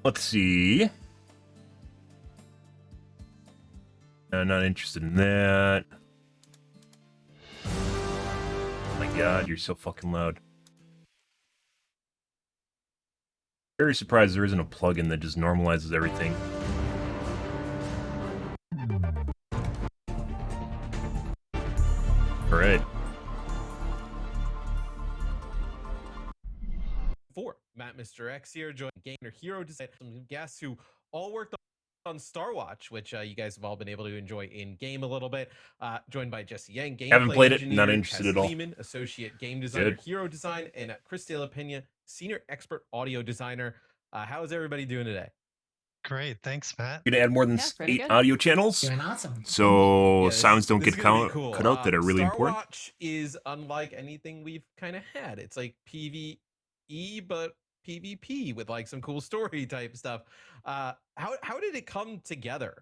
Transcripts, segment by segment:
Let's see. I'm not interested in that. Oh my god, you're so fucking loud. Very surprised there isn't a plugin that just normalizes everything. Alright. Matt Mr. X here, joined Gamer Hero Design, some guests who all worked on Starwatch, which you guys have all been able to enjoy in game a little bit. Joined by Jesse Yang, gameplay Haven't played engineer, it, not interested at all. Lehman, associate game designer, Good. Hero Design, and Chris De La Pena, senior expert audio designer. How is everybody doing today? Great, thanks, Matt. You're gonna add more than 8 audio channels. Doing awesome. So Yeah, sounds don't get cool. cut out that are really important. Starwatch is unlike anything we've kind of had. It's like PVE, but PvP with like some cool story type stuff. How did it come together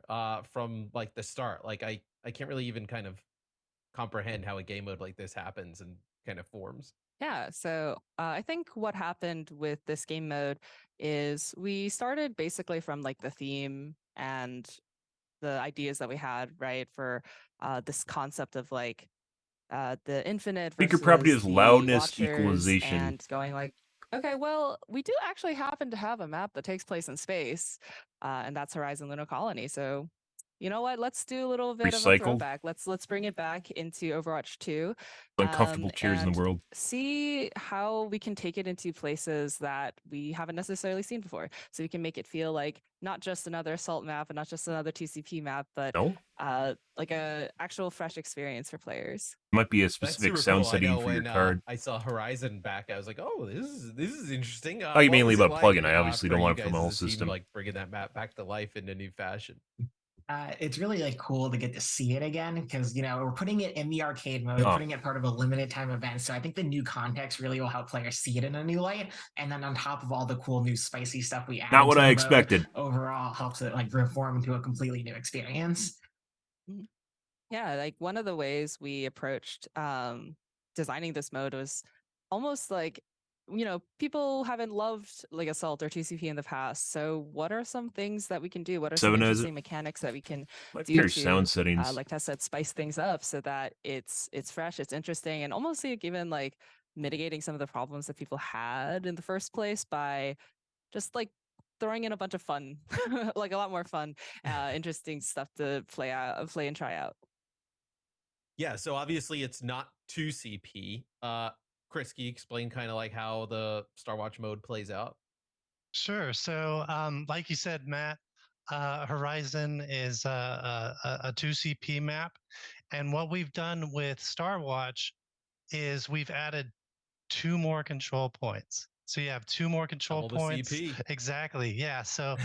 from like the start? Like I can't really even kind of comprehend how a game mode like this happens and kind of forms. Yeah, so I think what happened with this game mode is we started basically from like the theme and the ideas that we had, right, for this concept of like the infinite Speaker property is loudness watchers, equalization. and going like, okay, well, we do actually happen to have a map that takes place in space, and that's Horizon Lunar Colony. So, you know what? Let's do a little bit of a throwback. Let's bring it back into Overwatch 2. Uncomfortable chairs in the world. See how we can take it into places that we haven't necessarily seen before. So we can make it feel like not just another assault map and not just another TCP map, but like a actual fresh experience for players. Might be a specific sound setting for your card. I saw Horizon back. I was like, oh, this is interesting. Talking mainly about plugin. I obviously don't want it for the whole system. Like bringing that map back to life in a new fashion. It's really like cool to get to see it again because, you know, we're putting it in the arcade mode, putting it part of a limited time event. So I think the new context really will help players see it in a new light. And then on top of all the cool new spicy stuff we add, not what I expected. Overall helps it like reform into a completely new experience. Yeah, like one of the ways we approached designing this mode was almost like, you know, people haven't loved like Assault or TCP in the past. So what are some things that we can do? What are some interesting mechanics that we can do to, sound settings, like Tess said, spice things up so that it's fresh, it's interesting, and almost like even like mitigating some of the problems that people had in the first place by just like throwing in a bunch of fun, like a lot more fun, interesting stuff to play and try out. Yeah, so obviously it's not 2CP. Chris, can you explain kind of like how the Starwatch mode plays out? Sure. So, like you said, Matt, Horizon is a 2CP map. And what we've done with Starwatch is we've added 2 more control points. So you have 2 more control points. CP. Exactly. Yeah. So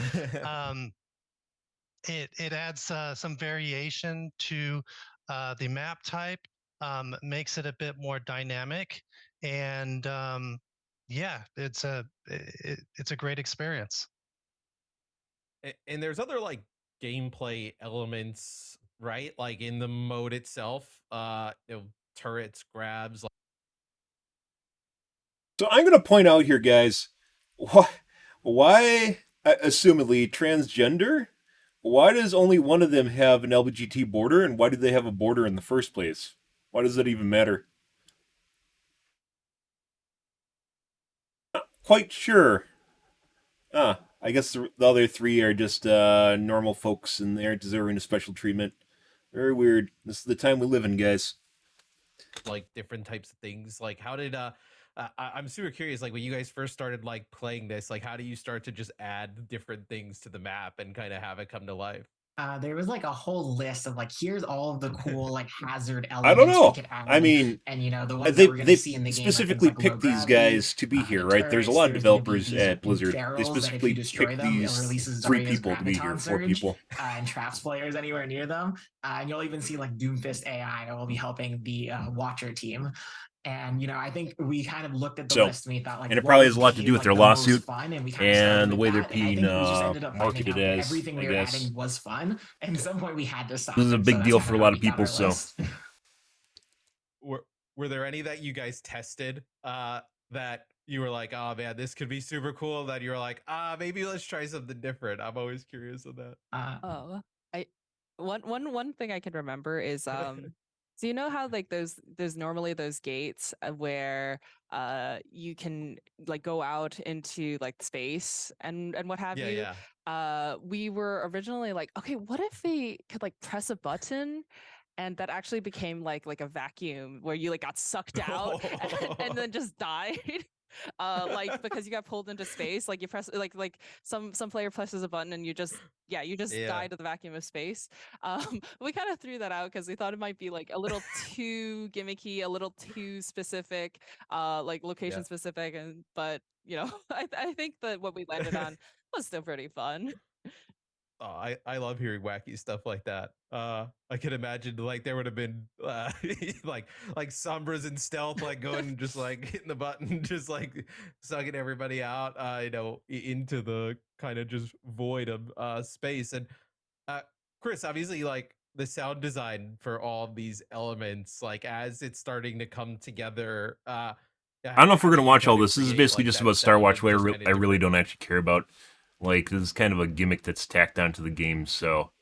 it adds some variation to the map type, makes it a bit more dynamic. And yeah, it's a great experience. And there's other like gameplay elements, right? Like in the mode itself, you know, turrets, grabs. So I'm gonna point out here, guys, why assumedly transgender? Why does only one of them have an LGBT border, and why do they have a border in the first place? Why does that even matter? Quite sure. I guess the other 3 are just normal folks and they aren't deserving of special treatment. Very weird. This is the time we live in, guys. Like different types of things. Like how did I'm super curious, like when you guys first started like playing this, like how do you start to just add different things to the map and kind of have it come to life? There was like a whole list of like, here's all of the cool like hazard elements. I don't know. We could add. I mean, and you know the ones that we're going to see in the game. Specifically picked these guys to be here, right? There's a lot of developers at Blizzard. They specifically picked these 3 people to be here, 4 people. And traps players anywhere near them. And you'll even see like Doomfist AI that will be helping the Watcher team. And, you know, I think we kind of looked at the list and we thought like, and it probably has a lot to do with their lawsuit and the way they're being marketed as. Everything we were adding was fun. And at some point we had to stop. This is a big deal for a lot of people. So, were there any that you guys tested that you were like, oh man, this could be super cool. Then you were like, maybe let's try something different. I'm always curious on that. Oh, I one thing I can remember is so you know how like there's normally those gates where you can like go out into like space and what have Yeah, you. yeah. We were originally like, okay, what if they could like press a button and that actually became like a vacuum where you like got sucked out and then just died. Like because you got pulled into space, like you press like some player presses a button and you just Yeah. die to the vacuum of space. We kind of threw that out because we thought it might be like a little too gimmicky, a little too specific, like location Yeah. specific, and but you know, I think that what we landed on was still pretty fun. Oh, I love hearing wacky stuff like that. I can imagine like there would have been like sombras and stealth, like going just like hitting the button, just like sucking everybody out, into the kind of just void of space. And uh, Chris, obviously, like the sound design for all of these elements, like as it's starting to come together. I don't know if we're How do gonna you watch all kind of this. This is create basically like just that about Star sound Watch, and what just kind I of really different? don't actually care about. Like, this is kind of a gimmick that's tacked onto the game. So,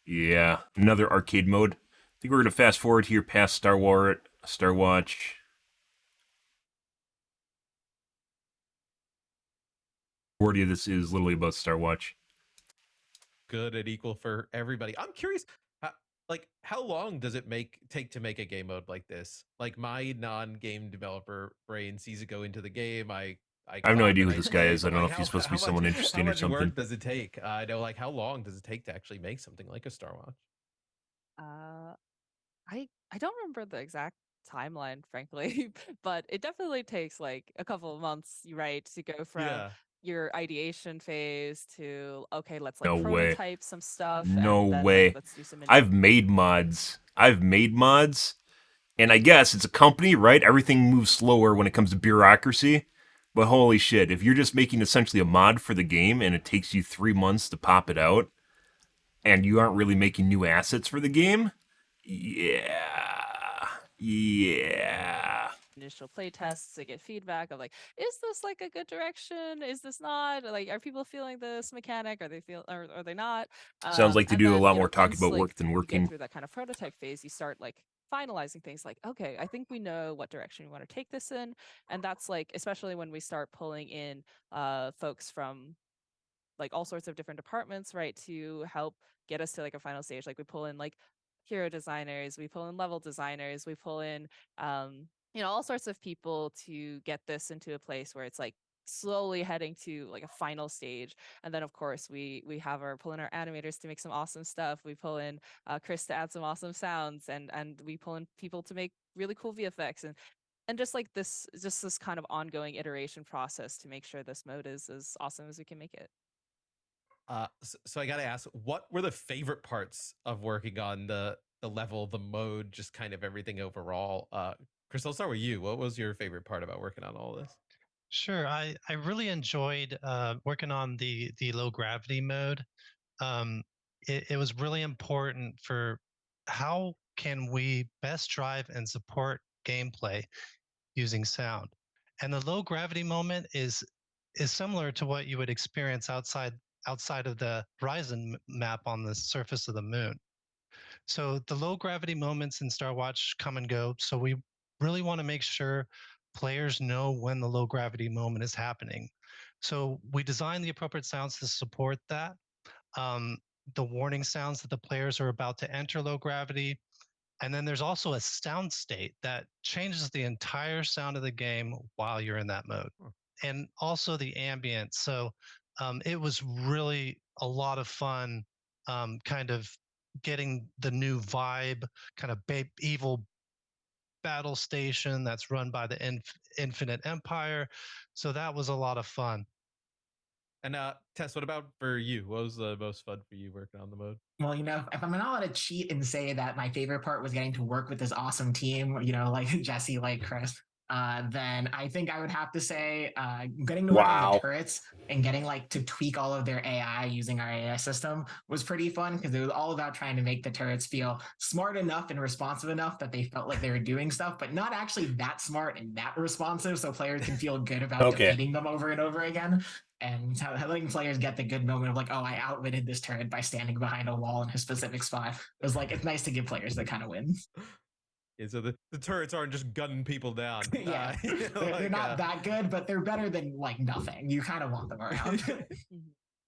yeah, another arcade mode. I think we're gonna fast forward here past Star Watch. Majority of this is literally about Star Watch. Good and equal for everybody. I'm curious, like how long does it take to make a game mode like this? Like my non-game developer brain sees it go into the game. I I have no clap idea and who I this guy play, is. I but don't know like if he's supposed to be someone how interesting or much something. work does it take? I know, like how long does it take to actually make something like a Star Watch? Uh, I don't remember the exact timeline, frankly, but it definitely takes like a couple of months, right, to go from Yeah. your ideation phase to okay, let's like No way. prototype some stuff No and then like way. let's do some mini. I've made mods. And I guess it's a company, right? Everything moves slower when it comes to bureaucracy. But holy shit, if you're just making essentially a mod for the game and it takes you 3 months to pop it out, and you aren't really making new assets for the game, yeah. Initial play tests to get feedback of like, is this like a good direction? Is this not? Like, are people feeling this mechanic? Are they feel or are they not? Sounds like they And do a then lot you more know talking once about like work than you get working. through that kind of prototype phase, you start like finalizing things like okay, I think we know what direction we want to take this in, and that's like especially when we start pulling in folks from like all sorts of different departments, right, to help get us to like a final stage. Like we pull in like hero designers, we pull in level designers, we pull in you know, all sorts of people to get this into a place where it's like slowly heading to like a final stage. And then of course we have our pull in our animators to make some awesome stuff. We pull in Chris to add some awesome sounds, and we pull in people to make really cool VFX and just this kind of ongoing iteration process to make sure this mode is as awesome as we can make it. So I gotta ask, what were the favorite parts of working on the level, the mode, just kind of everything overall? Chris, I'll start with you. What was your favorite part about working on all this? Sure, I really enjoyed working on the low gravity mode. It was really important for how can we best drive and support gameplay using sound. And the low gravity moment is similar to what you would experience outside of the horizon map on the surface of the moon. So the low gravity moments in Star Watch come and go. So we really want to make sure players know when the low gravity moment is happening. So we design the appropriate sounds to support that. Um, the warning sounds that the players are about to enter low gravity. And then there's also a sound state that changes the entire sound of the game while you're in that mode. And also the ambience. So it was really a lot of fun kind of getting the new vibe, kind of evil battle station that's run by the Infinite Empire. So that was a lot of fun. And Tess, what about for you? What was the most fun for you working on the mode? Well, you know, if I'm not allowed to cheat and say that my favorite part was getting to work with this awesome team, you know, like Jesse, like Chris, then I think I would have to say getting to work on Wow. the turrets and getting like to tweak all of their AI using our AI system was pretty fun because it was all about trying to make the turrets feel smart enough and responsive enough that they felt like they were doing stuff, but not actually that smart and that responsive, so players can feel good about Okay. defeating them over and over again. And letting players get the good moment of like, oh, I outwitted this turret by standing behind a wall in a specific spot. It was like, it's nice to give players that kind of win. Yeah, so the turrets aren't just gunning people down. Yeah, they're not that good, but they're better than like nothing. You kind of want them around.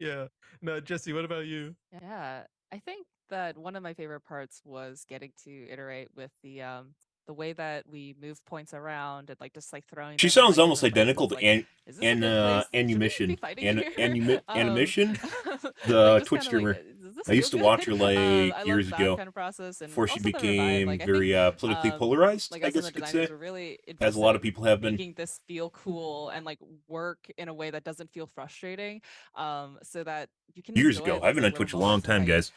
Yeah. No, Jesse, what about you? Yeah, I think that one of my favorite parts was getting to iterate with the way that we move points around and like just like throwing She them in sounds like almost different identical places. to Like, is this a good place? Should we be Animation. fighting here? Animation. Like The just Twitch kind of like, streamer. does this I feel used to good? watch her like I love years that ago kind of process, and before she also the revive. became Like I very think politically polarized, like I us and guess the you could designers say, were really as a lot invested of in people have been. making this feel cool and like work in a way that doesn't feel frustrating, so that you can Years enjoy ago. I've those been like on little Twitch a long moments of time, like guys.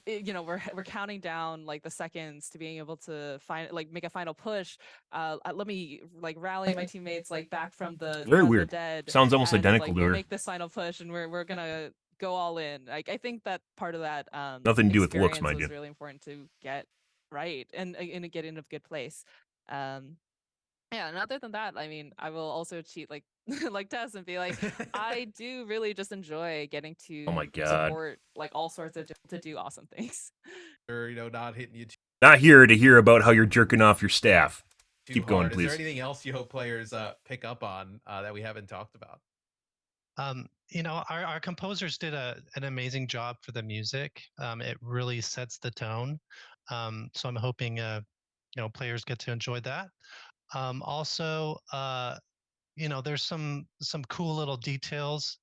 you know, we're counting down like the seconds to being able to find like make a final push. Let me like rally my teammates like back Very from the weird. dead, Sounds almost and identical like to we'll her. make this final push, and we're gonna go all in. Like I think that part of that Nothing to do with looks, experience mind was you. really important to get right and get in a good place. Um, yeah, and other than that, I mean, I will also cheat like like Tess and be like, I do really just enjoy getting Oh my to god. support like all sorts of to do awesome things. Or, you know, not hitting you Not here to hear about how you're jerking off your staff. too Keep hard. going, Is there please. anything else you hope players pick up on that we haven't talked about? You know, our composers did an amazing job for the music. It really sets the tone. So I'm hoping you know, players get to enjoy that. Also, you know, there's some cool little details.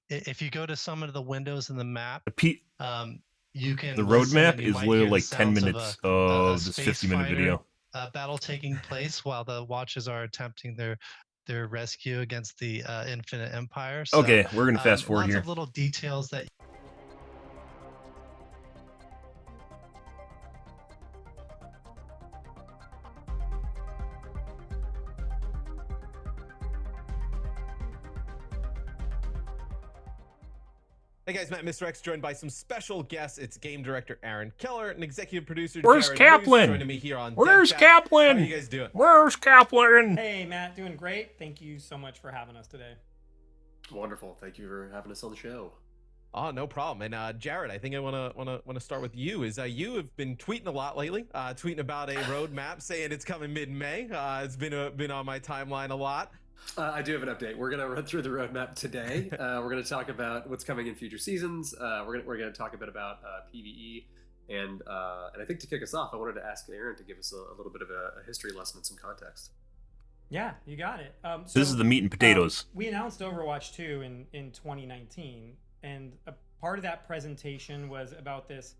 If you go to some of the windows in the map, you can The listen and roadmap you is might hear literally the like 10 sounds of minutes a of this space 50-minute fighter video. battle taking place while the watches are attempting their rescue against the Infinite Empire. So, Okay, we're gonna fast forward lots here. of little details that. Hey guys, Matt Mr. X joined by some special guests. It's game director Aaron Keller and executive producer Where's Jared Kaplan? Luce joining me here on Where's Dev Chat. How Kaplan? are you guys doing? Where's Kaplan? Hey Matt, doing great. Thank you so much for having us today. Wonderful. Thank you for having us on the show. Oh, no problem. And Jared, I think I wanna start with you. Is you have been tweeting a lot lately, tweeting about a roadmap, saying it's coming mid-May. It's been on my timeline a lot. I do have an update. We're gonna run through the roadmap today. We're gonna talk about what's coming in future seasons. We're gonna talk a bit about PVE, and I think to kick us off, I wanted to ask Aaron to give us a little bit of a history lesson and some context. Yeah, you got it. This is the meat and potatoes. We announced Overwatch 2 in 2019, and a part of that presentation was about this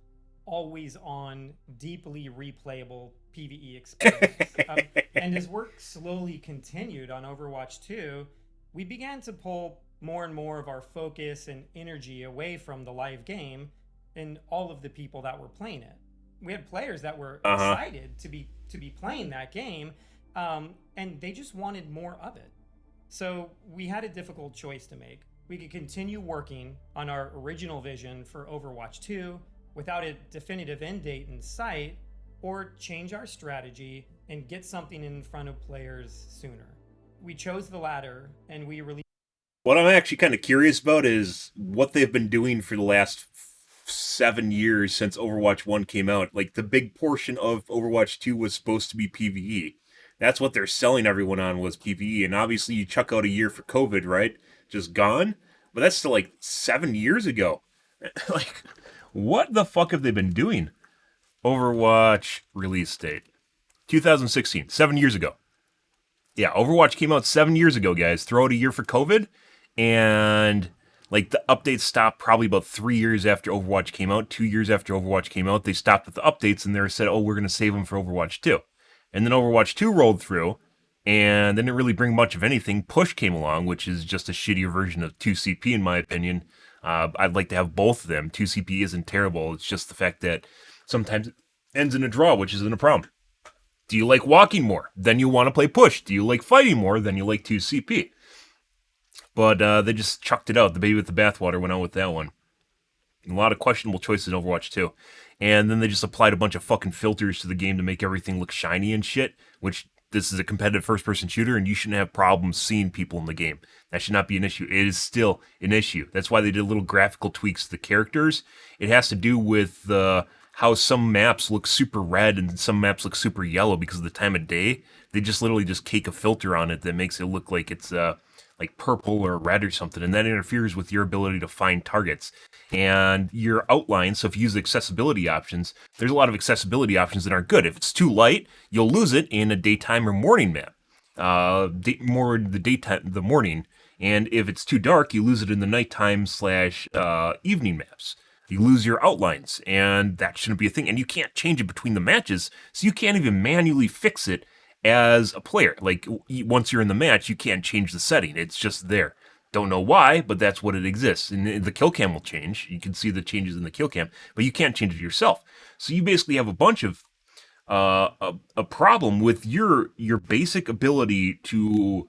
always-on, deeply replayable PVE experience. And as work slowly continued on Overwatch 2, we began to pull more and more of our focus and energy away from the live game and all of the people that were playing it. We had players that were excited to be playing that game, and they just wanted more of it. So we had a difficult choice to make. We could continue working on our original vision for Overwatch 2 without a definitive end date in sight, or change our strategy and get something in front of players sooner. We chose the latter, and we released. What I'm actually kind of curious about is what they've been doing for the last 7 years since Overwatch 1 came out. Like, the big portion of Overwatch 2 was supposed to be PvE. That's what they're selling everyone on, was PvE. And obviously you chuck out a year for COVID, right? Just gone. But that's still like 7 years ago. Like, what the fuck have they been doing? Overwatch release date 2016, 7 years ago. Yeah, Overwatch came out 7 years ago, guys. Throw out a year for COVID, and like the updates stopped probably about 3 years after Overwatch came out. 2 years after Overwatch came out, they stopped with the updates, and they said, "Oh, we're gonna save them for Overwatch 2." And then Overwatch 2 rolled through, and they didn't really bring much of anything. Push came along, which is just a shittier version of 2CP, in my opinion. I'd like to have both of them. 2CP isn't terrible. It's just the fact that sometimes it ends in a draw, which isn't a problem. Do you like walking more? Then you want to play push. Do you like fighting more? Then you like 2CP. But they just chucked it out. The baby with the bathwater went out with that one. A lot of questionable choices in Overwatch 2. And then they just applied a bunch of fucking filters to the game to make everything look shiny and shit, which this is a competitive first-person shooter, and you shouldn't have problems seeing people in the game. That should not be an issue. It is still an issue. That's why they did little graphical tweaks to the characters. It has to do with how some maps look super red and some maps look super yellow because of the time of day. They just literally just cake a filter on it that makes it look like it's like purple or red or something, and that interferes with your ability to find targets and your outline. So if you use the accessibility options, there's a lot of accessibility options that aren't good. If it's too light, you'll lose it in a daytime or morning map. More the morning, and if it's too dark, you lose it in the nighttime / evening maps. You lose your outlines, and that shouldn't be a thing. And you can't change it between the matches, so you can't even manually fix it as a player. Like, once you're in the match, you can't change the setting. It's just there. Don't know why, but that's what it exists. And the kill cam will change. You can see the changes in the kill cam, but you can't change it yourself. So you basically have a bunch of a problem with your basic ability to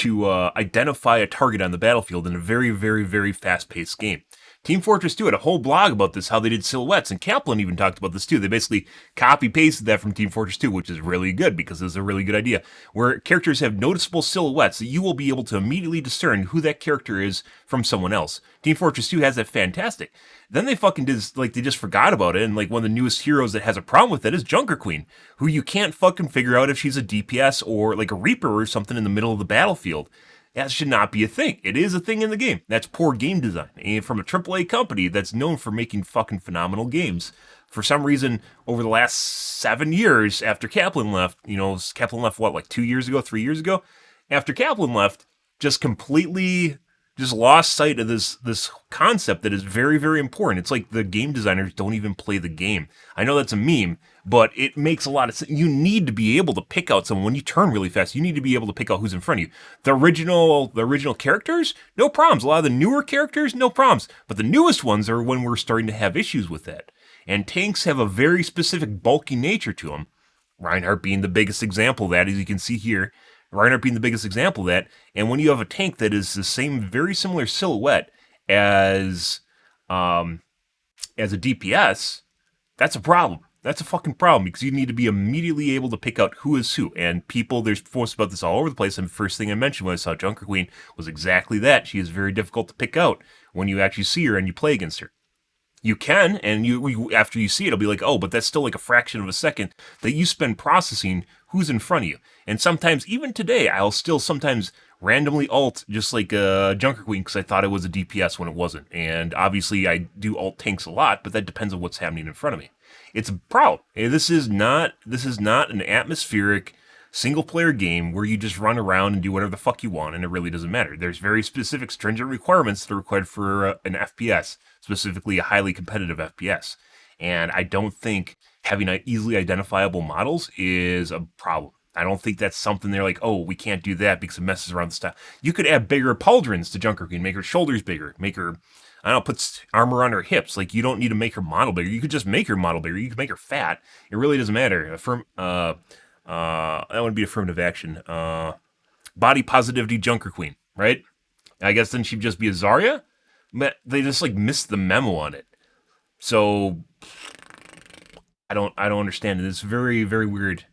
identify a target on the battlefield in a very, very, very fast-paced game. Team Fortress 2 had a whole blog about this, how they did silhouettes, and Kaplan even talked about this too. They basically copy-pasted that from Team Fortress 2, which is really good because it's a really good idea, where characters have noticeable silhouettes that you will be able to immediately discern who that character is from someone else. Team Fortress 2 has that fantastic. Then they fucking did, like, they just forgot about it, and like one of the newest heroes that has a problem with it is Junker Queen, who you can't fucking figure out if she's a DPS or like a Reaper or something in the middle of the battlefield. That should not be a thing. It is a thing in the game. That's poor game design. And from a AAA company that's known for making fucking phenomenal games. For some reason, over the last 7 years after Kaplan left, Kaplan left what, like 2 years ago, 3 years ago? After Kaplan left, just completely just lost sight of this concept that is very, very important. It's like the game designers don't even play the game. I know that's a meme, but it makes a lot of sense. You need to be able to pick out someone when you turn really fast. You need to be able to pick out who's in front of you. The original characters, no problems. A lot of the newer characters, no problems. But the newest ones are when we're starting to have issues with that. And tanks have a very specific bulky nature to them. Reinhardt being the biggest example of that, as you can see here. Reinhardt being the biggest example of that. And when you have a tank that is the same, very similar silhouette as a DPS, that's a problem. That's a fucking problem because you need to be immediately able to pick out who is who. And people, there's posts about this all over the place. And the first thing I mentioned when I saw Junker Queen was exactly that. She is very difficult to pick out when you actually see her and you play against her. You can, and you after you see it, it'll be like, oh, but that's still like a fraction of a second that you spend processing who's in front of you. And sometimes, even today, I'll still sometimes randomly ult just like Junker Queen because I thought it was a DPS when it wasn't. And obviously, I do ult tanks a lot, but that depends on what's happening in front of me. It's a problem. This is not an atmospheric single-player game where you just run around and do whatever the fuck you want, and it really doesn't matter. There's very specific, stringent requirements that are required for an FPS, specifically a highly competitive FPS. And I don't think having easily identifiable models is a problem. I don't think that's something they're like, oh, we can't do that because it messes around the style. You could add bigger pauldrons to Junker Queen, make her shoulders bigger, make her, I don't know, put armor on her hips. Like, you don't need to make her model bigger. You could just make her model bigger. You could make her fat. It really doesn't matter. That would be affirmative action. Body positivity Junker Queen, right? I guess then she'd just be a Zarya. But they just like missed the memo on it. So I don't understand it. It's very, very weird.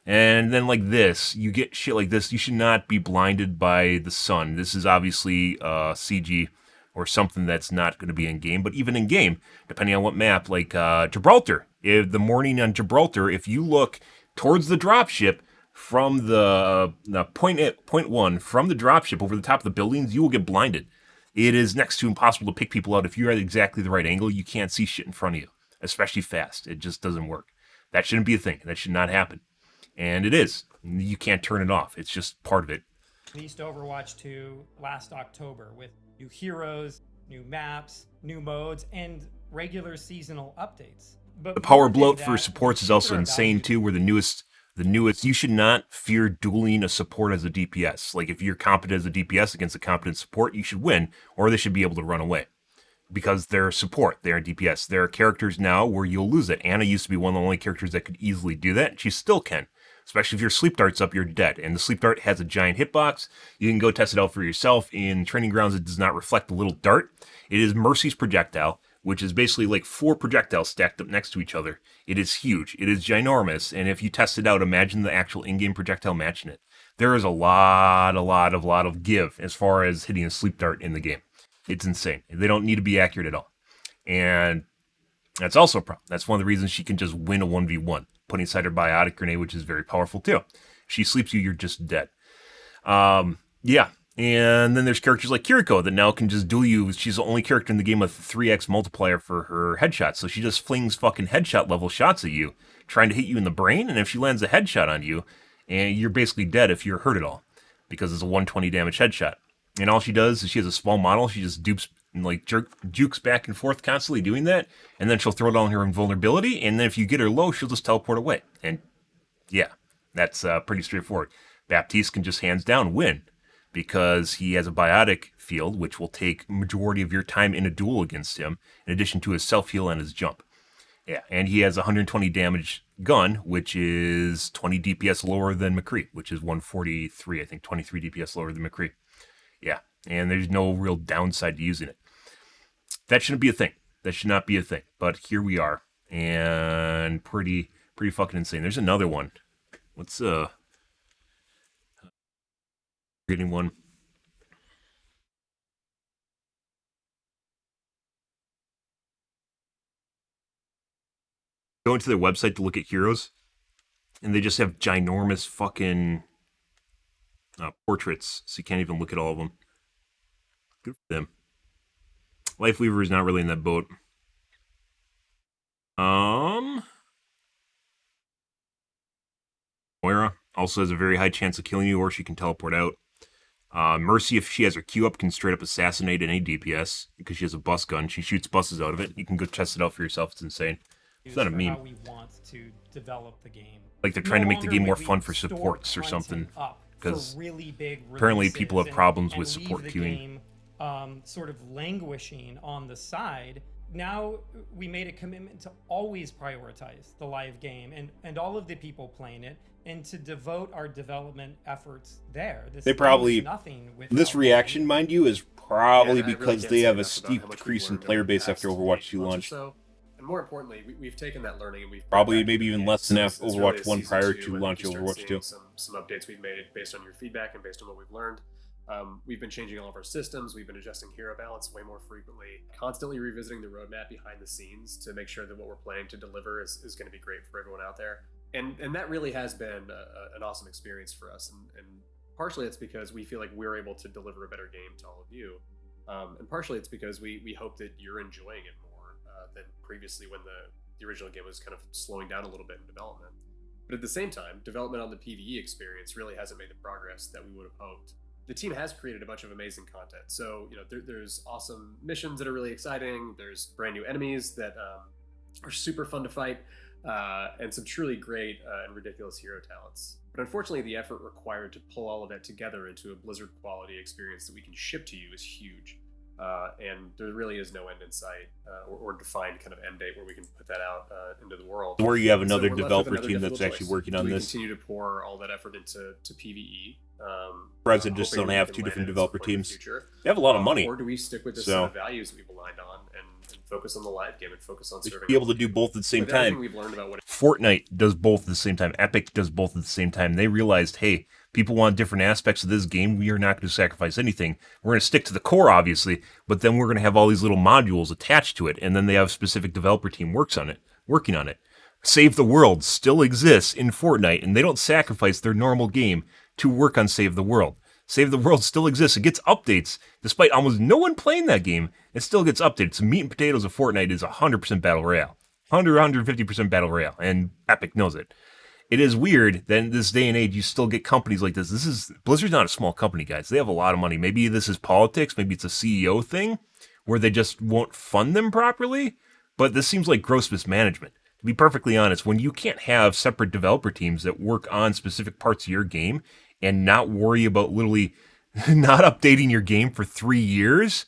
And then like this, you get shit like this. You should not be blinded by the sun. This is obviously CG or something that's not going to be in game. But even in game, depending on what map, like Gibraltar, if the morning on Gibraltar, if you look towards the dropship from the point one from the dropship over the top of the buildings, you will get blinded. It is next to impossible to pick people out. If you're at exactly the right angle, you can't see shit in front of you, especially fast. It just doesn't work. That shouldn't be a thing. That should not happen. And it is. You can't turn it off. It's just part of it. Released Overwatch 2 last October with new heroes, new maps, new modes, and regular seasonal updates. But the power bloat for supports is also insane too, where the newest, you should not fear dueling a support as a DPS. Like, if you're competent as a DPS against a competent support, you should win, or they should be able to run away. because they're support, they're DPS. There are characters now where you'll lose it. Anna used to be one of the only characters that could easily do that, and she still can. Especially if your sleep dart's up, you're dead. And the sleep dart has a giant hitbox. You can go test it out for yourself. In training grounds, it does not reflect the little dart. It is Mercy's projectile, which is basically like 4 projectiles stacked up next to each other. It is huge. It is ginormous. And if you test it out, imagine the actual in-game projectile matching it. There is a lot of give as far as hitting a sleep dart in the game. It's insane. They don't need to be accurate at all. And that's also a problem. That's one of the reasons she can just win a 1v1, putting aside her biotic grenade, which is very powerful too. If she sleeps you, you're just dead. Yeah. And then there's characters like Kiriko that now can just duel you. She's the only character in the game with 3x multiplier for her headshots. So she just flings fucking headshot level shots at you, trying to hit you in the brain. And if she lands a headshot on you, and you're basically dead if you're hurt at all, because it's a 120 damage headshot. And all she does is she has a small model. She just dupes and like jukes back and forth constantly doing that. And then she'll throw down her invulnerability. And then if you get her low, she'll just teleport away. And yeah, that's pretty straightforward. Baptiste can just hands down win because he has a biotic field, which will take majority of your time in a duel against him, in addition to his self-heal and his jump. Yeah, and he has a 120 damage gun, which is 20 DPS lower than McCree, which is 143, I think, 23 DPS lower than McCree. Yeah, and there's no real downside to using it. That shouldn't be a thing. That should not be a thing. But here we are, and pretty fucking insane. There's another one. What's getting one? Go into their website to look at heroes, and they just have ginormous fucking portraits, so you can't even look at all of them. Good for them. Life Weaver is not really in that boat. Moira also has a very high chance of killing you, or she can teleport out. Mercy, if she has her Q up, can straight up assassinate any DPS because she has a bus gun. She shoots buses out of it. You can go test it out for yourself. It's insane. It's not a meme. How we want to develop the game. Like they're trying to make the game more fun for supports or something. Because really big apparently people have problems with support queuing. Sort of languishing on the side. Now we made a commitment to always prioritize the live game and all of the people playing it, and to devote our development efforts there. They probably nothing with this reaction, mind you, is probably Yeah, because really they have a can't say enough steep about how much decrease we've in learned player over the base after past Overwatch 2 8 months or launched. so. And more importantly, we've taken that learning and we've Probably back maybe to even the less than game. half It's Overwatch really 1 season prior 2, to and launch you start Overwatch seeing 2. Some updates we've made based on your feedback and based on what we've learned. We've been changing all of our systems. We've been adjusting hero balance way more frequently, constantly revisiting the roadmap behind the scenes to make sure that what we're planning to deliver is going to be great for everyone out there. And that really has been an awesome experience for us. And partially it's because we feel like we're able to deliver a better game to all of you. And partially it's because we hope that you're enjoying it more than previously when the original game was kind of slowing down a little bit in development. But at the same time, development on the PvE experience really hasn't made the progress that we would have hoped. The team has created a bunch of amazing content. So, there's awesome missions that are really exciting. There's brand new enemies that are super fun to fight, and some truly great and ridiculous hero talents. But unfortunately, the effort required to pull all of that together into a Blizzard quality experience that we can ship to you is huge. And there really is no end in sight or defined kind of end date where we can put that out into the world. Where you have And another we're left with developer another team that's difficult actually choice. working Do on we this. continue to pour all that effort into PvE? President just hoping don't we have can two land different it at some developer point in the teams. future? They have a lot of money. Or do we stick with this So- set of values that we've aligned on and focus on the live game and focus on They should serving? be able to do both at the same With everything time. we've learned about what Fortnite does both at the same time. Epic does both at the same time. They realized, hey, people want different aspects of this game. We are not going to sacrifice anything. We're going to stick to the core, obviously, but then we're going to have all these little modules attached to it, and then they have a specific developer team working on it. Save the World still exists in Fortnite, and they don't sacrifice their normal game to work on Save the World. Save the World still exists. It gets updates, despite almost no one playing that game. It still gets updates. The meat and potatoes of Fortnite is 100% Battle Royale. 150% Battle Royale, and Epic knows it. It is weird that in this day and age, you still get companies like this. Blizzard's not a small company, guys. They have a lot of money. Maybe this is politics. Maybe it's a CEO thing where they just won't fund them properly. But this seems like gross mismanagement. To be perfectly honest, when you can't have separate developer teams that work on specific parts of your game and not worry about literally not updating your game for 3 years,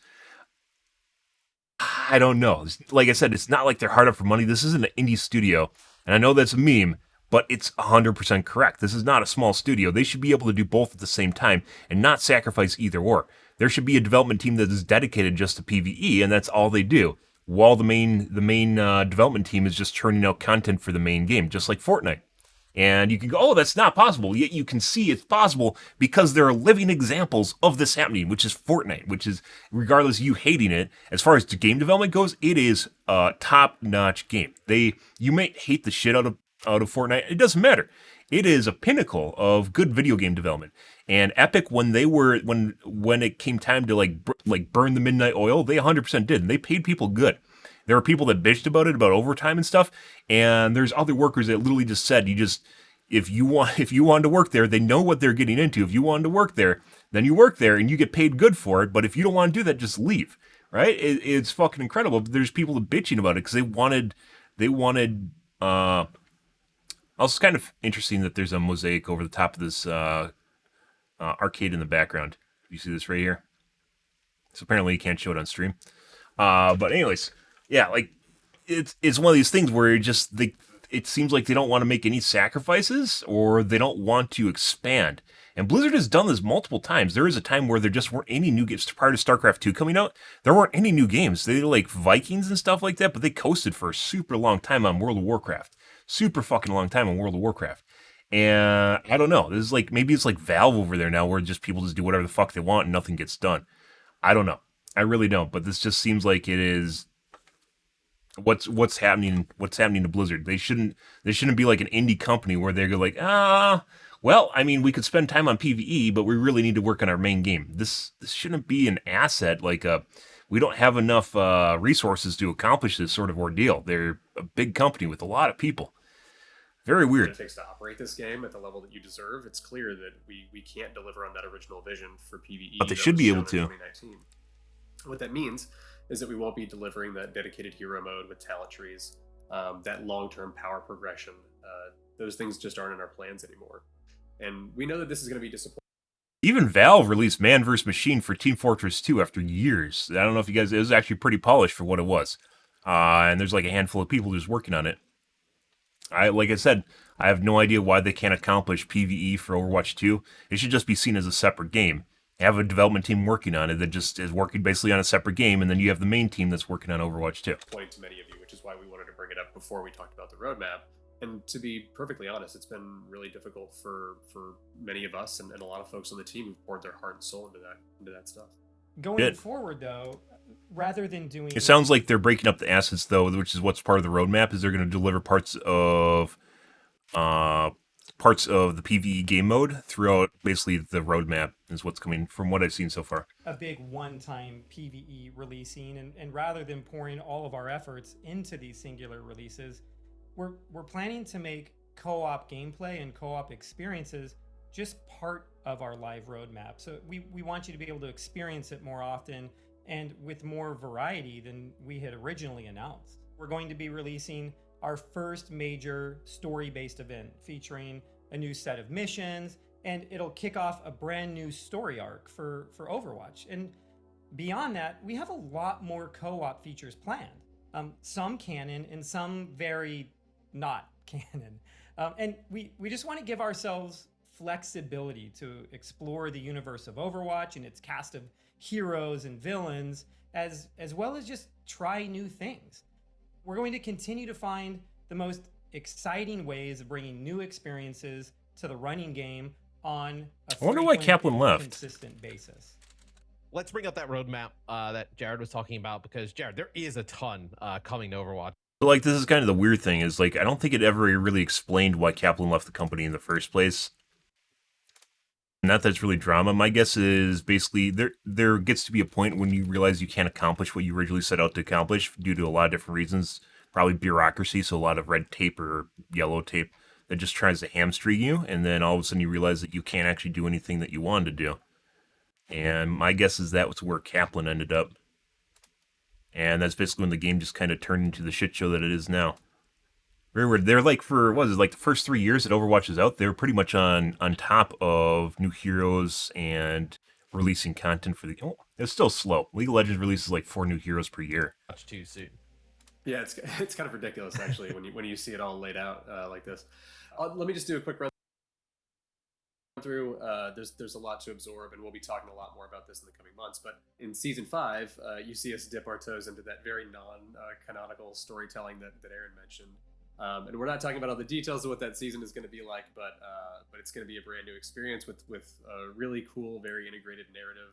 I don't know. Like I said, it's not like they're hard up for money. This isn't an indie studio, and I know that's a meme, but it's 100% correct. This is not a small studio. They should be able to do both at the same time and not sacrifice either or. There should be a development team that is dedicated just to PVE, and that's all they do. While the main development team is just churning out content for the main game, just like Fortnite. And you can go, oh, that's not possible. Yet you can see it's possible because there are living examples of this happening, which is Fortnite, which is, regardless of you hating it, as far as the game development goes, it is a top-notch game. You might hate the shit out of Fortnite. It doesn't matter. It is a pinnacle of good video game development. And Epic, when it came time to like burn the midnight oil, they 100% did, and they paid people good. There were people that bitched about it, about overtime and stuff, and there's other workers that literally just said, if you wanted to work there, they know what they're getting into. If you wanted to work there, then you work there and you get paid good for it. But if you don't want to do that, just leave. Right? It's fucking incredible. There's people that bitching about it because they wanted. Also, it's kind of interesting that there's a mosaic over the top of this arcade in the background. You see this right here? So apparently you can't show it on stream. But anyways. Yeah, like it's one of these things where it seems like they don't want to make any sacrifices or they don't want to expand. And Blizzard has done this multiple times. There is a time where there just weren't any new games prior to StarCraft 2 coming out. There weren't any new games. They like Vikings and stuff like that, but they coasted for a super long time on World of Warcraft. Super fucking long time on World of Warcraft. And I don't know. This is like maybe it's like Valve over there now where just people just do whatever the fuck they want and nothing gets done. I don't know. I really don't, but this just seems like it is what's happening to Blizzard. They shouldn't be like an indie company where they're like, well, I mean, we could spend time on PvE, but we really need to work on our main game. This shouldn't be an asset like we don't have enough resources to accomplish this sort of ordeal. They're a big company with a lot of people. Very weird. It takes to operate this game at the level that you deserve. It's clear that we can't deliver on that original vision for PvE. But they should be able to. 2019. What that means is that we won't be delivering that dedicated hero mode with talent trees, that long-term power progression. Those things just aren't in our plans anymore. And we know that this is going to be disappointing. Even Valve released Man vs. Machine for Team Fortress 2 after years. I don't know if you guys, it was actually pretty polished for what it was. And there's like a handful of people just working on it. Like I said, I have no idea why they can't accomplish PvE for Overwatch 2. It should just be seen as a separate game. Have a development team working on it that just is working basically on a separate game, and then you have the main team that's working on Overwatch 2. Point to many of you, which is why we wanted to bring it up before we talked about the roadmap. And to be perfectly honest, it's been really difficult for many of us and a lot of folks on the team who've poured their heart and soul into that stuff. Going forward, though, rather than doing... It sounds like they're breaking up the assets, though, which is what's part of the roadmap, is they're going to deliver parts of the PvE game mode throughout basically the roadmap is what's coming from what I've seen so far. A big one-time PvE releasing, and rather than pouring all of our efforts into these singular releases, we're planning to make co-op gameplay and co-op experiences just part of our live roadmap. So we want you to be able to experience it more often and with more variety than we had originally announced. We're going to be releasing our first major story-based event featuring a new set of missions, and it'll kick off a brand new story arc for Overwatch. And beyond that, we have a lot more co-op features planned. Some canon and some very not canon. And we just want to give ourselves flexibility to explore the universe of Overwatch and its cast of heroes and villains, as well as just try new things. We're going to continue to find the most exciting ways of bringing new experiences to the running game on a I wonder why Kaplan left. consistent basis. Let's bring up that roadmap that Jared was talking about, because Jared, there is a ton coming to Overwatch. But like, this is kind of the weird thing is like, I don't think it ever really explained why Kaplan left the company in the first place. Not that it's really drama. My guess is basically there gets to be a point when you realize you can't accomplish what you originally set out to accomplish due to a lot of different reasons. Probably bureaucracy, so a lot of red tape or yellow tape that just tries to hamstring you, and then all of a sudden you realize that you can't actually do anything that you wanted to do. And my guess is that was where Kaplan ended up. And that's basically when the game just kind of turned into the shit show that it is now. Very weird. They're like, for, what is it, like the first 3 years that Overwatch is out, they were pretty much on top of new heroes and releasing content for the. Oh, it's still slow. League of Legends releases like 4 new heroes per year. Much too soon. Yeah, it's kind of ridiculous actually when you see it all laid out like this. Let me just do a quick run through. There's a lot to absorb, and we'll be talking a lot more about this in the coming months. But in season 5, you see us dip our toes into that very non-canonical storytelling that Aaron mentioned. And we're not talking about all the details of what that season is going to be like, but it's going to be a brand new experience with a really cool, very integrated narrative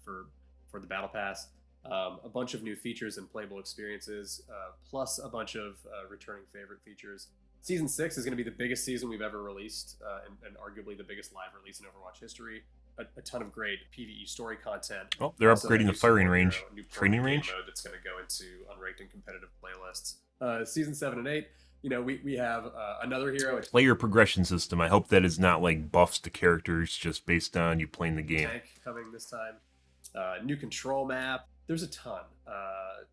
for the Battle Pass. A bunch of new features and playable experiences, plus a bunch of returning favorite features. Season 6 is going to be the biggest season we've ever released, and arguably the biggest live release in Overwatch history. A ton of great PVE story content. Oh, they're Also, upgrading a the new firing support range. hero, a new Training game range? mode that's going to go into unranked and competitive playlists. Season 7 and 8, we have another hero. Player progression system. I hope that is not like buffs to characters just based on you playing the game. Tank coming this time. New control map. There's a ton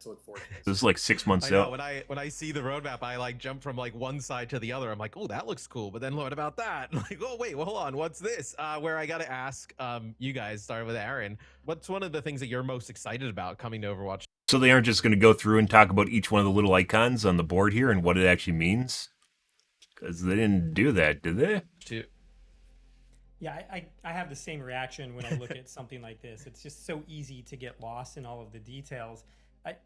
to look forward to. This is like 6 months I know, out. when I see the roadmap, I like jump from like one side to the other. I'm like, oh, that looks cool. But then what about that? Like, oh wait, well, hold on, what's this? Where I gotta ask you guys, starting with Aaron, what's one of the things that you're most excited about coming to Overwatch? So they aren't just going to go through and talk about each one of the little icons on the board here and what it actually means? Because they didn't do that, did they? Yeah, I have the same reaction when I look at something like this. It's just so easy to get lost in all of the details.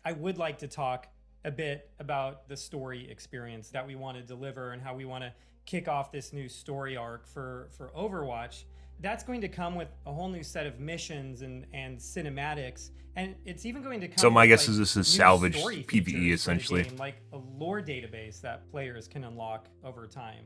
I would like to talk a bit about the story experience that we want to deliver and how we want to kick off this new story arc for Overwatch. That's going to come with a whole new set of missions and cinematics, and it's even going to come. So my with, guess like, is this is new salvaged story PVE features for the essentially. game, like a lore database that players can unlock over time.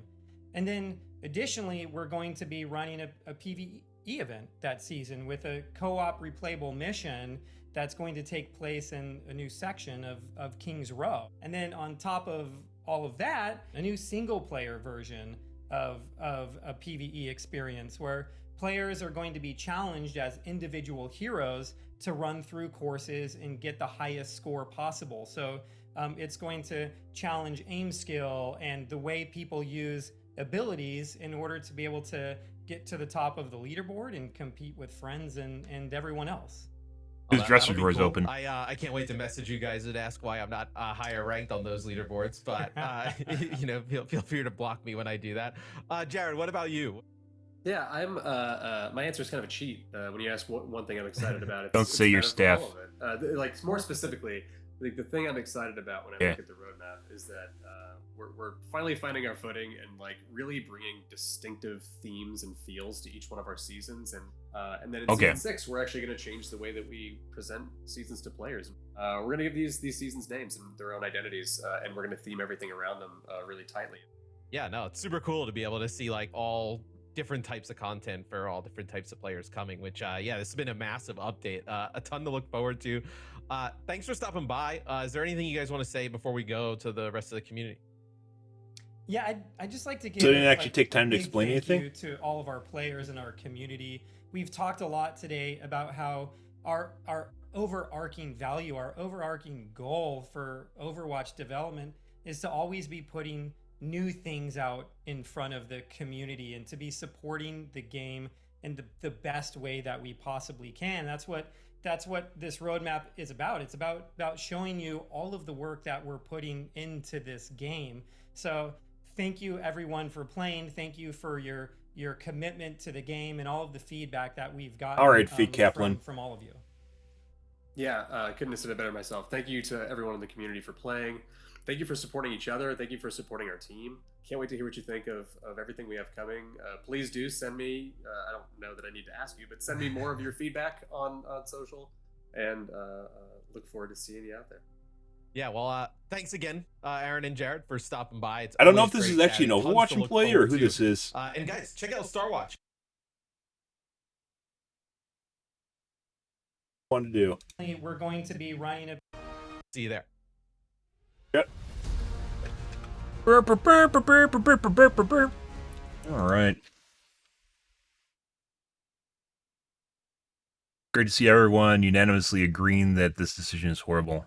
And then additionally, we're going to be running a PVE event that season with a co-op replayable mission that's going to take place in a new section of King's Row. And then on top of all of that, a new single player version of a PVE experience where players are going to be challenged as individual heroes to run through courses and get the highest score possible. So it's going to challenge aim skill and the way people use abilities in order to be able to get to the top of the leaderboard and compete with friends and everyone else. His dresser That'll be door's cool. open. I can't wait to message you guys and ask why I'm not higher ranked on those leaderboards. But feel free to block me when I do that. Jared, what about you? Yeah, I'm. My answer is kind of a cheat. When you ask what one thing I'm excited about, Don't say your kind of staff. all of it. Like more specifically, like the thing I'm excited about when I look at the roadmap is that we're finally finding our footing and like really bringing distinctive themes and feels to each one of our seasons, and then in season 6 we're actually going to change the way that we present seasons to players. We're going to give these seasons names and their own identities, and we're going to theme everything around them really tightly. Yeah, no, it's super cool to be able to see like all different types of content for all different types of players coming, which this has been a massive update, a ton to look forward to. Thanks for stopping by. Is there anything you guys want to say before we go to the rest of the community? Yeah, I'd just like to give. So they didn't actually take time to big explain thank anything? you to all of our players in our community. We've talked a lot today about how our overarching value, our overarching goal for Overwatch development is to always be putting new things out in front of the community and to be supporting the game in the best way that we possibly can. That's what this roadmap is about. It's about showing you all of the work that we're putting into this game. So thank you everyone for playing. Thank you for your commitment to the game and all of the feedback that we've gotten. All right, Feet Kaplan. From all of you. Yeah, couldn't have said it better myself. Thank you to everyone in the community for playing. Thank you for supporting each other. Thank you for supporting our team. Can't wait to hear what you think of everything we have coming. Please do send me, I don't know that I need to ask you, but send me more of your feedback on social, and look forward to seeing you out there. Yeah, well, thanks again, Aaron and Jared, for stopping by. It's I don't know if always this is great actually an chatting. Tons Overwatch to look play or forward who to. this is. And guys, check out Starwatch. Fun to do. We're going to be running a. See you there. Yep. All right. Great to see everyone unanimously agreeing that this decision is horrible.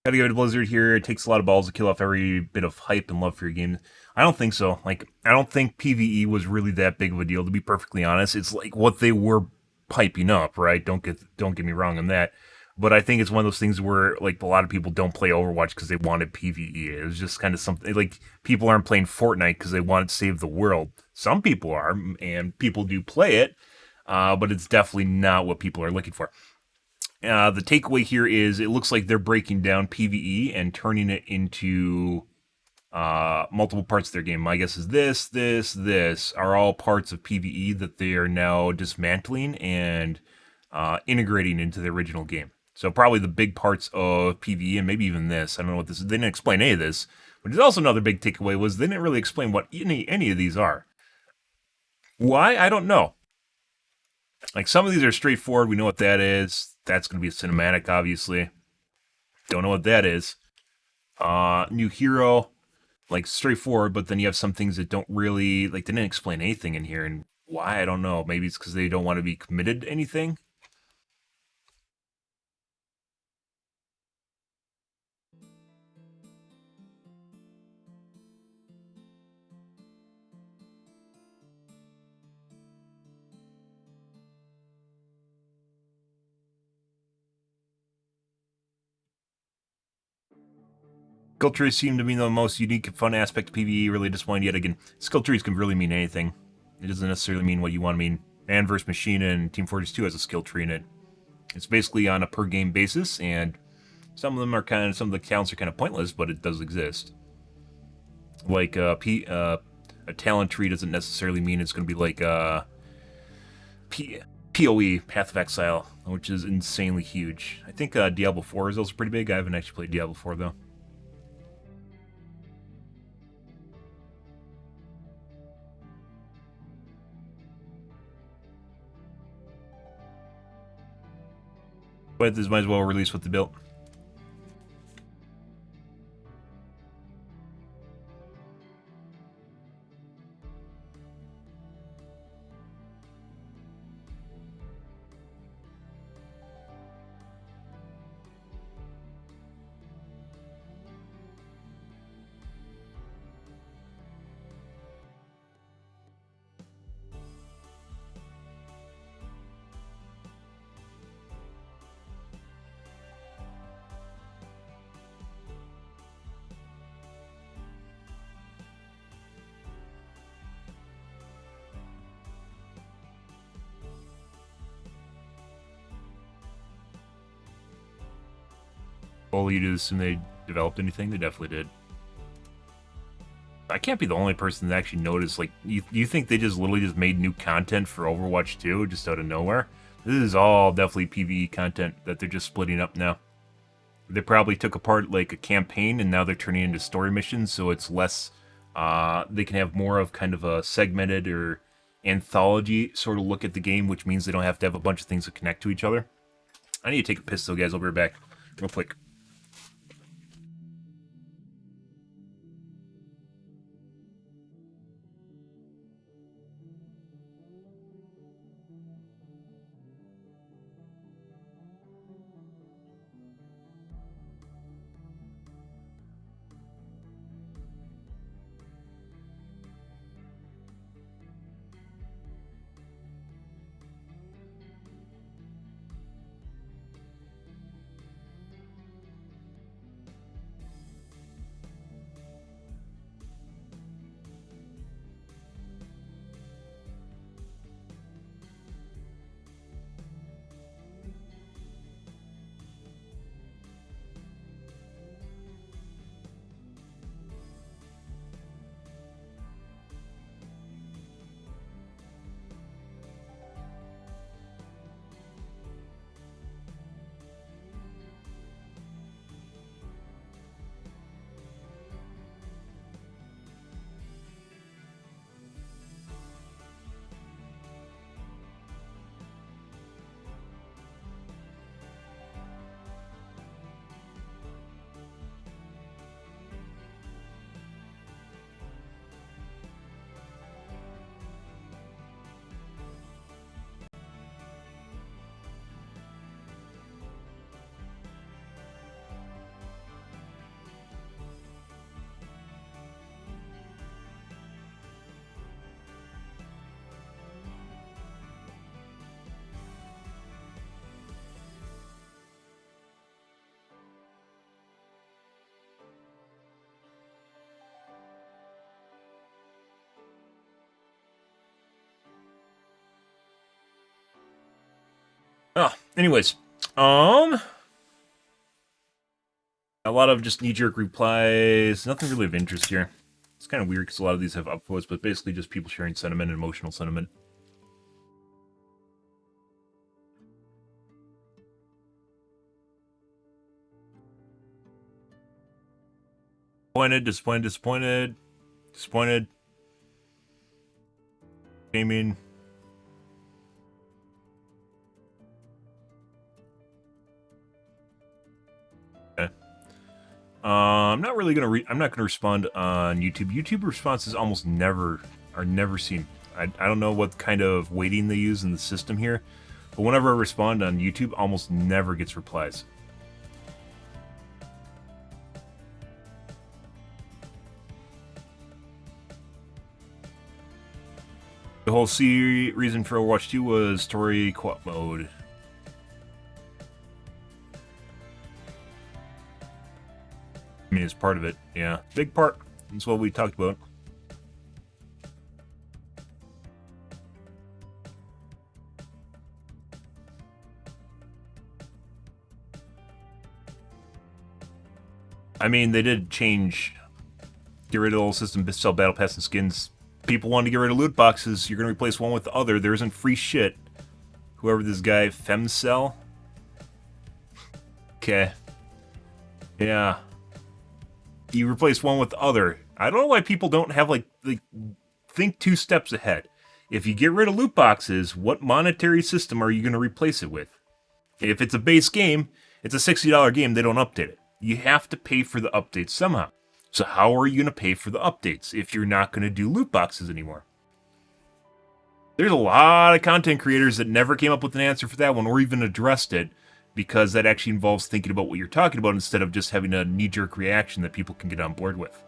Gotta give it to Blizzard here. It takes a lot of balls to kill off every bit of hype and love for your game. I don't think so. Like, I don't think PVE was really that big of a deal, to be perfectly honest. It's like what they were piping up, right? Don't get me wrong on that. But I think it's one of those things where like a lot of people don't play Overwatch because they wanted PVE. It was just kind of something like people aren't playing Fortnite because they want to save the world. Some people are, and people do play it, but it's definitely not what people are looking for. The takeaway here is it looks like they're breaking down PVE and turning it into multiple parts of their game. My guess is this are all parts of PVE that they are now dismantling and integrating into the original game. So probably the big parts of PVE and maybe even this. I don't know what this is. They didn't explain any of this. But there's also another big takeaway was they didn't really explain what any of these are. Why? I don't know. Like some of these are straightforward. We know what that is. That's going to be a cinematic, obviously. Don't know what that is. New hero, like straightforward, but then you have some things that don't really, like, they didn't explain anything in here. And why? I don't know. Maybe it's because they don't want to be committed to anything. Skill trees seem to be the most unique and fun aspect of PvE. Really disappointed yet again. Skill trees can really mean anything. It doesn't necessarily mean what you want to mean. Man vs. Machine and Team Fortress 2 has a skill tree in it. It's basically on a per game basis, and some of them are some of the counts are kind of pointless, but it does exist. Like a talent tree doesn't necessarily mean it's going to be like PoE, Path of Exile, which is insanely huge. I think Diablo 4 is also pretty big. I haven't actually played Diablo 4 though. But this might as well release what they built. Well, you just assume they developed anything? They definitely did. I can't be the only person that actually noticed. Like, you think they just literally just made new content for Overwatch 2 just out of nowhere? This is all definitely PvE content that they're just splitting up now. They probably took apart like a campaign and now they're turning into story missions, so it's less. They can have more of kind of a segmented or anthology sort of look at the game, which means they don't have to have a bunch of things that connect to each other. I need to take a piss though, guys. I'll be right back real quick. Anyways, a lot of just knee-jerk replies. Nothing really of interest here. It's kind of weird because a lot of these have upvotes, but basically just people sharing sentiment and emotional sentiment. Disappointed, disappointed, disappointed, disappointed. Gaming. Okay. I'm not really gonna I'm not gonna respond on YouTube. YouTube responses almost never are never seen. I don't know what kind of weighting they use in the system here, but whenever I respond on YouTube, almost never gets replies. The whole reason for Overwatch 2 was story co-op mode. I mean, it's part of it. Yeah, big part. That's what we talked about. I mean, they did change, get rid of the whole system, sell battle pass and skins. People wanted to get rid of loot boxes. You're going to replace one with the other. There isn't free shit. Whoever this guy, Femcell. Okay. Yeah. You replace one with the other. I don't know why people don't have, like think 2 steps ahead. If you get rid of loot boxes, what monetary system are you going to replace it with? If it's a base game, it's a $60 game, they don't update it. You have to pay for the updates somehow. So how are you going to pay for the updates if you're not going to do loot boxes anymore? There's a lot of content creators that never came up with an answer for that one or even addressed it, because that actually involves thinking about what you're talking about instead of just having a knee-jerk reaction that people can get on board with.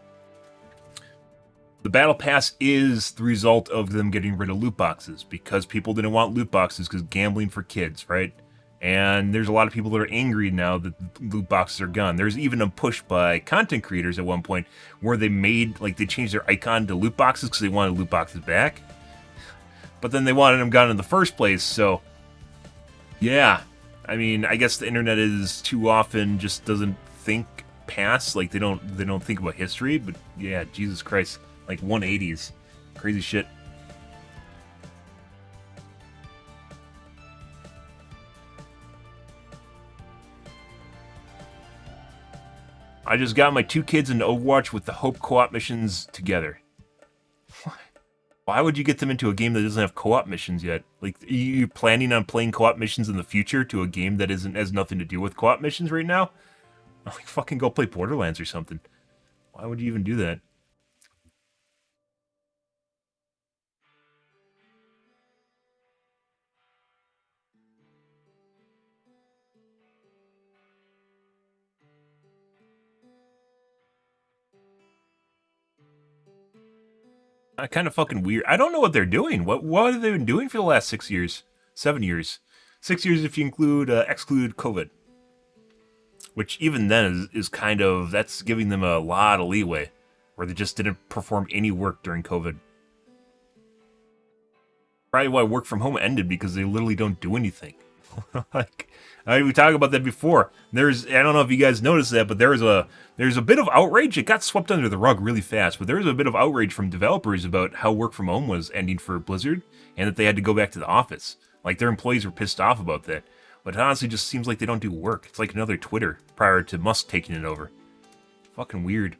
The Battle Pass is the result of them getting rid of loot boxes, because people didn't want loot boxes because gambling for kids, right? And there's a lot of people that are angry now that loot boxes are gone. There's even a push by content creators at one point where they made, like, they changed their icon to loot boxes because they wanted loot boxes back. But then they wanted them gone in the first place, so yeah. I mean, I guess the internet is too often just doesn't think past, like they don't think about history, but yeah, Jesus Christ, like 180s. Crazy shit. I just got my 2 kids into Overwatch with the Hope co-op missions together. Why would you get them into a game that doesn't have co-op missions yet? Like, are you planning on playing co-op missions in the future to a game that has nothing to do with co-op missions right now? Like, fucking go play Borderlands or something. Why would you even do that? Kind of fucking weird. I don't know what they're doing. What have they been doing for the last 6 years? 7 years. 6 years if you exclude COVID. Which even then is kind of, that's giving them a lot of leeway. Where they just didn't perform any work during COVID. Probably why work from home ended, because they literally don't do anything. Like, we talked about that before. I don't know if you guys noticed that, but there's a bit of outrage. It got swept under the rug really fast, but there was a bit of outrage from developers about how work from home was ending for Blizzard, and that they had to go back to the office. Like, their employees were pissed off about that. But it honestly just seems like they don't do work. It's like another Twitter prior to Musk taking it over. Fucking weird.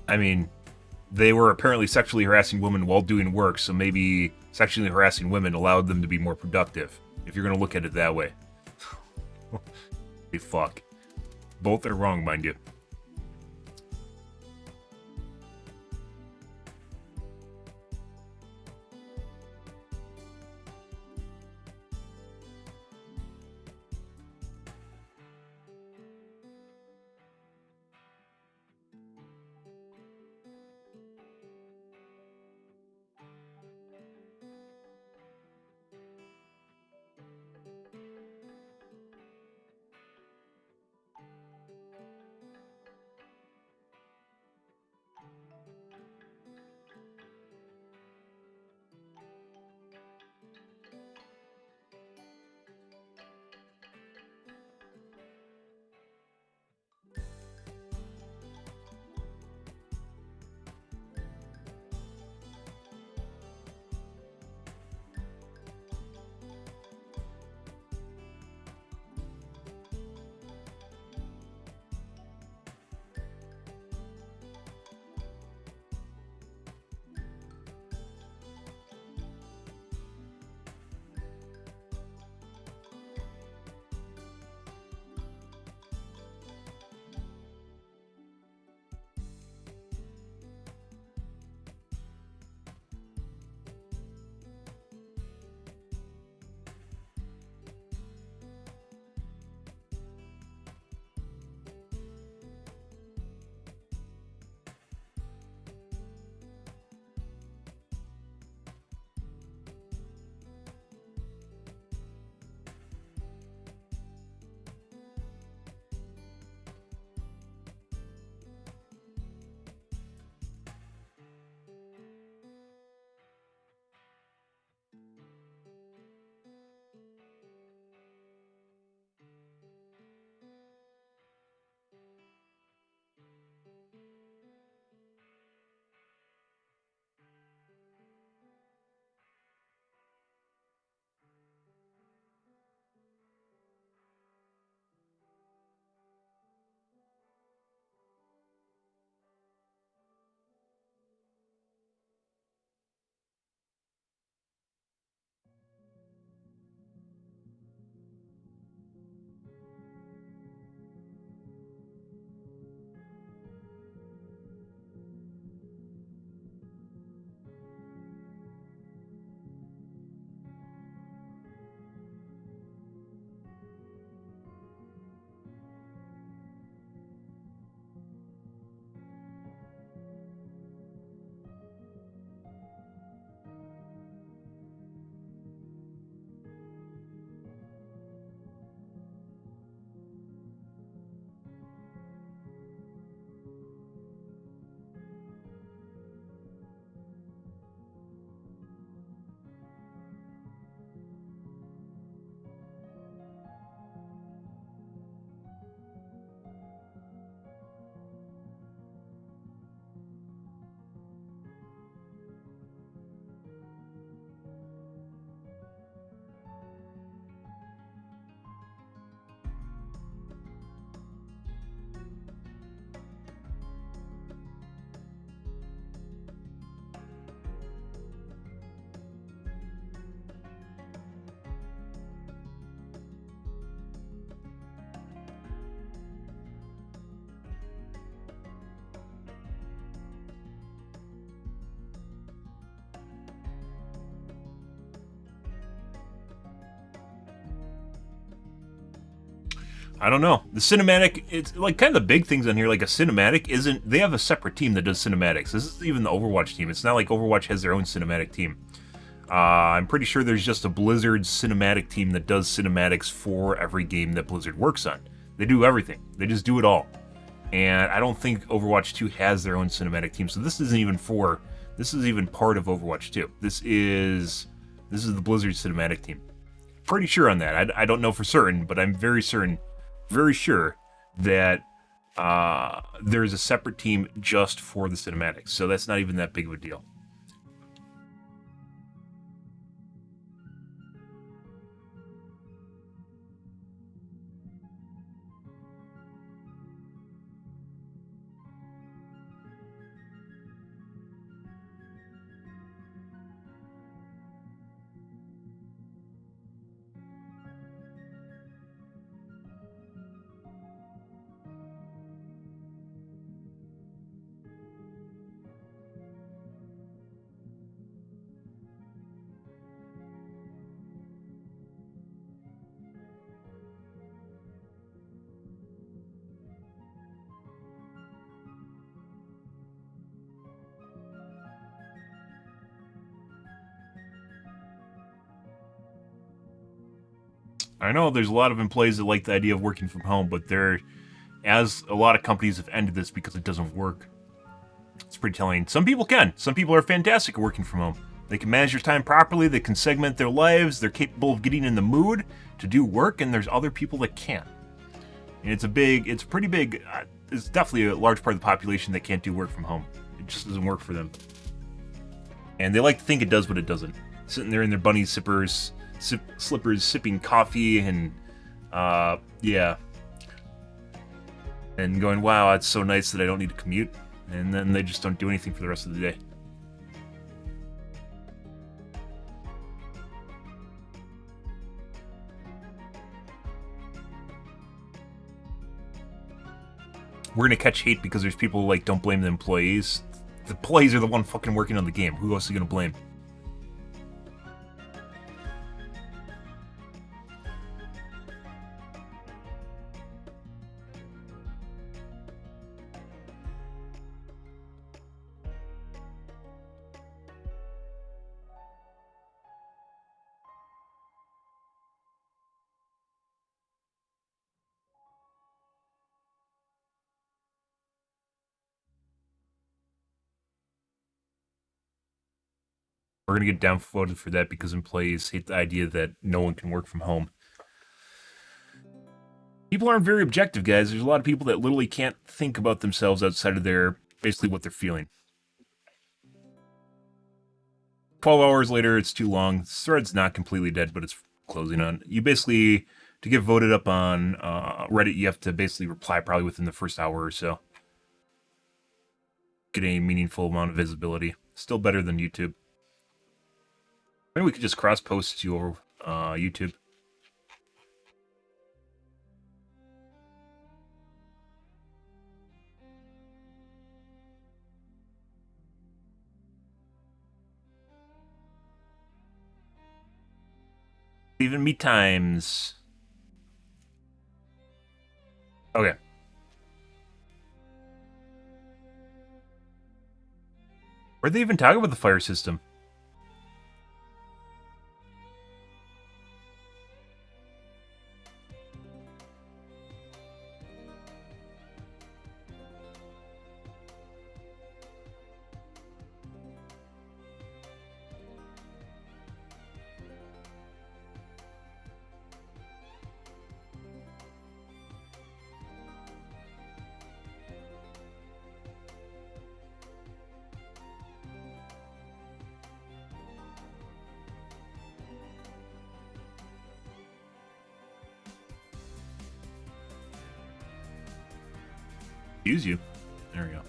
I mean, they were apparently sexually harassing women while doing work, so maybe sexually harassing women allowed them to be more productive, if you're going to look at it that way. Hey, fuck. Both are wrong, mind you. I don't know. The cinematic, it's like kind of the big things on here. Like a cinematic isn't. They have a separate team that does cinematics. This is even the Overwatch team. It's not like Overwatch has their own cinematic team. I'm pretty sure there's just a Blizzard cinematic team that does cinematics for every game that Blizzard works on. They do everything. They just do it all. And I don't think Overwatch 2 has their own cinematic team. So this isn't even for. This is even part of Overwatch 2. This is the Blizzard cinematic team. Pretty sure on that. I don't know for certain, but I'm very certain. Very sure that there's a separate team just for the cinematics, so that's not even that big of a deal. I know there's a lot of employees that like the idea of working from home, but as a lot of companies have ended this because it doesn't work. It's pretty telling. Some people can. Some people are fantastic at working from home. They can manage their time properly, they can segment their lives, they're capable of getting in the mood to do work, and there's other people that can't. And it's pretty big, it's definitely a large part of the population that can't do work from home. It just doesn't work for them. And they like to think it does, but it doesn't. Sitting there in their bunny slippers, sipping coffee, and yeah, and going, wow, it's so nice that I don't need to commute, and then they just don't do anything for the rest of the day. We're gonna catch hate because there's people who, like, don't blame the employees. The employees are the one fucking working on the game. Who else are you gonna blame? We're gonna get downvoted for that because employees hate the idea that no one can work from home. People aren't very objective, guys. There's a lot of people that literally can't think about themselves outside of their, basically what they're feeling. 12 hours later, it's too long. This thread's not completely dead, but it's closing on. You basically, to get voted up on Reddit, you have to basically reply probably within the first hour or so. Get a meaningful amount of visibility. Still better than YouTube. Maybe we could just cross-post to your YouTube. Even me times. Okay. Where'd they even talk about the fire system? Use you. There we go.